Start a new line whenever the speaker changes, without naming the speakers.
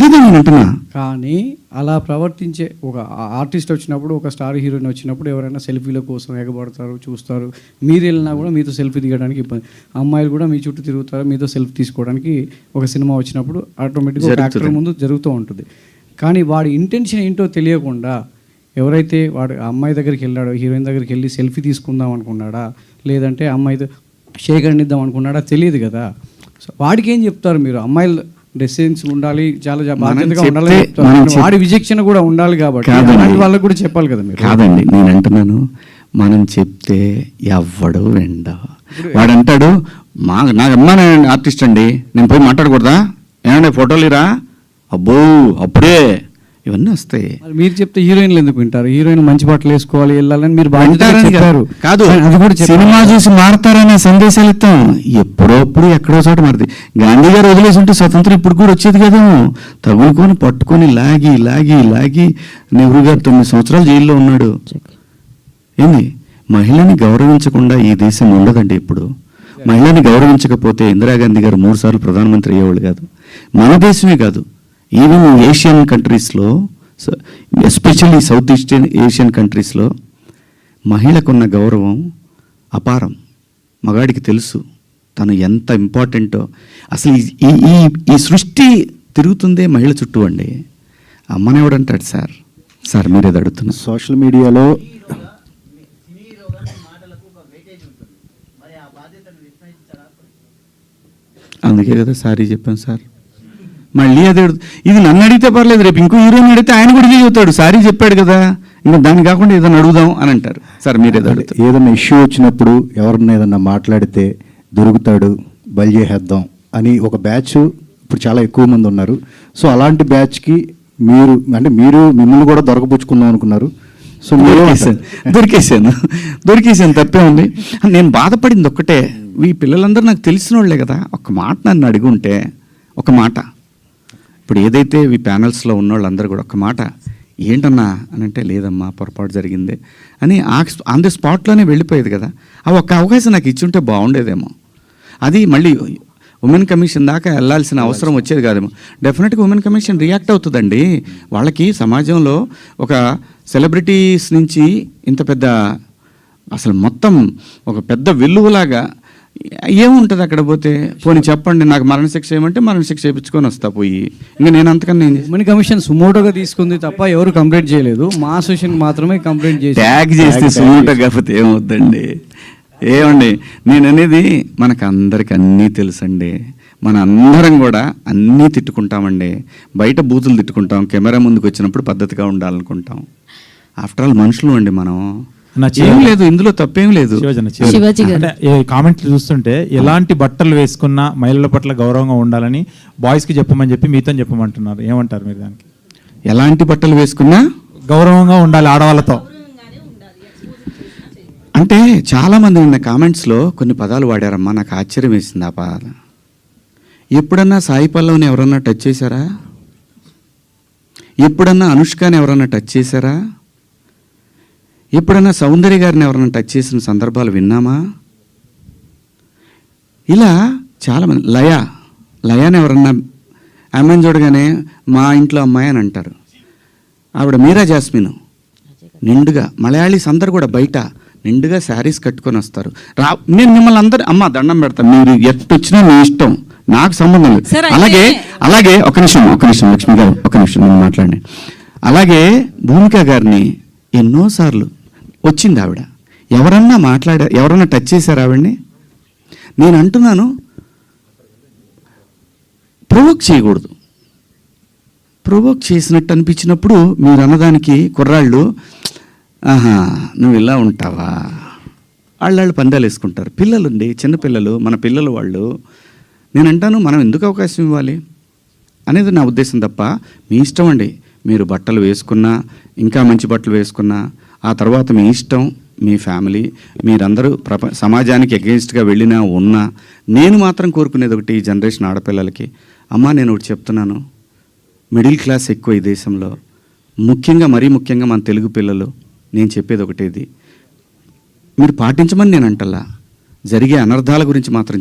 అదే నేను అంటున్నా.
కానీ అలా ప్రవర్తించే ఒక ఆర్టిస్ట్ వచ్చినప్పుడు, ఒక స్టార్ హీరోయిన్ వచ్చినప్పుడు ఎవరైనా సెల్ఫీల కోసం ఎగబడతారు, చూస్తారు. మీరు వెళ్ళినా కూడా మీతో సెల్ఫీ దిగడానికి ఇబ్బంది. అమ్మాయిలు కూడా మీ చుట్టూ తిరుగుతారు, మీతో సెల్ఫీ తీసుకోవడానికి ఒక సినిమా వచ్చినప్పుడు ఆటోమేటిక్గా ఒక యాక్టర్ ముందు జరుగుతూ ఉంటుంది. కానీ వాడి ఇంటెన్షన్ ఏంటో తెలియకుండా ఎవరైతే వాడు అమ్మాయి దగ్గరికి వెళ్ళాడో, హీరోయిన్ దగ్గరికి వెళ్ళి సెల్ఫీ తీసుకుందాం అనుకున్నాడా, లేదంటే అమ్మాయితో షేక్ హ్యాండ్ ఇద్దాం అనుకున్నాడా తెలియదు కదా. సో వాడికి ఏం చెప్తారు మీరు? అమ్మాయిలు డ్రెస్సింగ్స్ ఉండాలి, చాలా బాధ్యతగా ఉండాలి, వాడి విచక్షణ కూడా ఉండాలి కాబట్టి అలాంటి వాళ్ళకి కూడా చెప్పాలి కదా మీరు.
కాదండి, నేను అంటున్నాను, మనం చెప్తే ఎవ్వడు వెండ. వాడు అంటాడు, నాకు అమ్మా నేను ఆర్టిస్ట్ అండి, నేను పోయి మాట్లాడకూడదా, ఏమంటే ఫోటోలు ఇరా, అబ్బో అప్పుడే ఇవన్నీ వస్తాయి.
మీరు చెప్తే హీరోయిన్లు ఎందుకు వింటారు? హీరోయిన్ మంచి బట్టలు వేసుకోవాలి, వెళ్ళాలని మీరు చెప్పారు.
కాదు, అది కూడా సినిమా చూసి మారతారనే సందేశాలు ఇస్తాం. ఎప్పుడప్పుడు ఎక్కడో చోట మారుతుంది. గాంధీ గారు వదిలేసి ఉంటే స్వతంత్రం ఇప్పుడు కూడా వచ్చేది కదా. తగులుకొని పట్టుకొని లాగి లాగి లాగి నెహ్రూ గారు 9 సంవత్సరాలు జైల్లో ఉన్నాడు. ఏంది, మహిళని గౌరవించకుండా ఈ దేశం ఉండదండి. ఇప్పుడు మహిళని గౌరవించకపోతే ఇందిరాగాంధీ గారు 3 సార్లు ప్రధానమంత్రి అయ్యేవాళ్ళు కాదు. మన దేశమే కాదు, ఈవెన్ ఏషియన్ కంట్రీస్లో, ఎస్పెషల్లీ సౌత్ ఈస్టర్న్ ఏషియన్ కంట్రీస్లో మహిళకున్న గౌరవం అపారం. మగాడికి తెలుసు తను ఎంత ఇంపార్టెంటో. అసలు ఈ సృష్టి తిరుగుతుందే మహిళ చుట్టూ అండి. అమ్మనేవాడంటాడు సార్ మీరేది అడుగుతున్నారు.
సోషల్ మీడియాలో
అందుకే కదా సారీ చెప్పాను సార్. మళ్ళీ అదే ఇది నన్ను అడిగితే పర్లేదు, రేపు ఇంకో హీరోని అడిగితే ఆయన కూడా ఇదే చెబుతాడు, సారీ చెప్పాడు కదా, ఇంకా దాన్ని కాకుండా ఏదైనా అడుగుదాం అని అంటారు. సార్ మీరేదో అడుగుతారు.
ఏదైనా ఇష్యూ వచ్చినప్పుడు ఎవరన్నా ఏదన్నా మాట్లాడితే దొరుకుతాడు, బలి చేసేద్దాం అని ఒక బ్యాచ్ ఇప్పుడు చాలా ఎక్కువ మంది ఉన్నారు. సో అలాంటి బ్యాచ్కి మీరు అంటే మిమ్మల్ని కూడా దొరకపుచ్చుకుందాం అనుకున్నారు. సో దొరికేసాను తప్పే ఉంది. నేను బాధపడింది ఒక్కటే, ఈ పిల్లలందరూ నాకు తెలిసిన వాళ్ళే కదా. ఒక మాట నన్ను అడిగి ఉంటే, ఒక మాట, ఇప్పుడు ఏదైతే ఈ ప్యానల్స్లో ఉన్న వాళ్ళందరూ కూడా ఒక మాట ఏంటన్నా అని అంటే, లేదమ్మా పొరపాటు జరిగింది అని ఆన్ ది స్పాట్లోనే వెళ్ళిపోయేది కదా. ఆ ఒక్క అవకాశం నాకు ఇచ్చుంటే బాగుండేదేమో. అది మళ్ళీ ఉమెన్ కమిషన్ దాకా వెళ్ళాల్సిన అవసరం వచ్చేది కాదేమో. డెఫినెట్గా ఉమెన్ కమిషన్ రియాక్ట్ అవుతుందండి. వాళ్ళకి సమాజంలో ఒక సెలబ్రిటీస్ నుంచి ఇంత పెద్ద అసలు మొత్తం ఒక పెద్ద వెల్లువలాగా ఏముంటుంది అక్కడ పోతే, పోనీ చెప్పండి నాకు మరణశిక్ష ఏమంటే మరణశిక్ష చేయించుకొని వస్తా పోయి. ఇంకా నేను అంతకన్నా
ఉమెన్ కమిషన్ సుమోటోగా తీసుకుంది తప్ప ఎవరు కంప్లైంట్ చేయలేదు. మా అసోసియేషన్ మాత్రమే కంప్లైంట్ చేసి
ట్యాగ్ చేస్తే సుమోటో కాకపోతే ఏమవుద్దండి. ఏమండి నేను అనేది, మనకు అందరికి అన్నీ తెలుసండి. మన అందరం కూడా అన్నీ తిట్టుకుంటామండి. బయట బూతులు తిట్టుకుంటాం, కెమెరా ముందుకు వచ్చినప్పుడు పద్ధతిగా ఉండాలనుకుంటాం. ఆఫ్టర్ ఆల్ మనుషులు అండి మనం. ఏం లేదు, ఇందులో తప్పేం లేదు.
కామెంట్లు చూస్తుంటే ఎలాంటి బట్టలు వేసుకున్నా మహిళల పట్ల గౌరవంగా ఉండాలని బాయ్స్కి చెప్పమని చెప్పి మీతో చెప్పమంటున్నారు. ఏమంటారు మీరు దానికి?
ఎలాంటి బట్టలు వేసుకున్నా
గౌరవంగా ఉండాలి ఆడవాళ్ళతో
అంటే చాలామంది నిన్న కామెంట్స్లో కొన్ని పదాలు వాడారమ్మా, నాకు ఆశ్చర్యం వేసింది ఆ పదాలు. ఎప్పుడన్నా సాయి పల్లవిని ఎవరన్నా టచ్ చేశారా? ఎప్పుడన్నా అనుష్కని ఎవరన్నా టచ్ చేశారా? ఎప్పుడన్నా సౌందర్య గారిని ఎవరన్నా టచ్ చేసిన సందర్భాలు విన్నామా? ఇలా చాలామంది లయాని ఎవరన్నా అమ్మాయిని చూడగానే మా ఇంట్లో అమ్మాయి అని అంటారు. ఆవిడ మీరా జాస్మిన్ నిండుగా, మలయాళీస్ అందరు కూడా బయట నిండుగా శారీస్ కట్టుకొని వస్తారు. నేను మిమ్మల్ని అందరూ అమ్మ దండం పెడతాను, మీరు ఎట్టొచ్చినా మీ ఇష్టం, నాకు సంబంధం లేదు. అలాగే ఒక నిమిషం లక్ష్మి గారు, ఒక నిమిషం నేను మాట్లాడండి. అలాగే భూమిక గారిని ఎన్నోసార్లు వచ్చింది ఆవిడ, ఎవరన్నా టచ్ చేశారు ఆవిడ్ని? నేను అంటున్నాను, ప్రొవోక్ చేయకూడదు. ప్రొవోక్ చేసినట్టు అనిపించినప్పుడు మీరు అన్నదానికి కుర్రాళ్ళు నువ్వు ఇలా ఉంటావా, వాళ్ళు పందాలు వేసుకుంటారు. పిల్లలుండి చిన్నపిల్లలు, మన పిల్లలు వాళ్ళు. నేను అంటాను, మనం ఎందుకు అవకాశం ఇవ్వాలి అనేది నా ఉద్దేశం తప్ప మీ ఇష్టం అండి. మీరు బట్టలు వేసుకున్నా, ఇంకా మంచి బట్టలు వేసుకున్నా, ఆ తర్వాత మీ ఇష్టం, మీ ఫ్యామిలీ, మీరందరూ సమాజానికి అగెయిన్స్ట్గా వెళ్ళినా ఉన్నా. నేను మాత్రం కోరుకునేది ఒకటి, ఈ జనరేషన్ ఆడపిల్లలకి, అమ్మా నేను ఒకటి చెప్తున్నాను, మిడిల్ క్లాస్ ఎక్కువ ఈ దేశంలో, మరీ ముఖ్యంగా మన తెలుగు పిల్లలు. నేను చెప్పేది ఒకటేది, మీరు పాటించమని నేను అంటల్లా, జరిగే అనర్థాల గురించి మాత్రం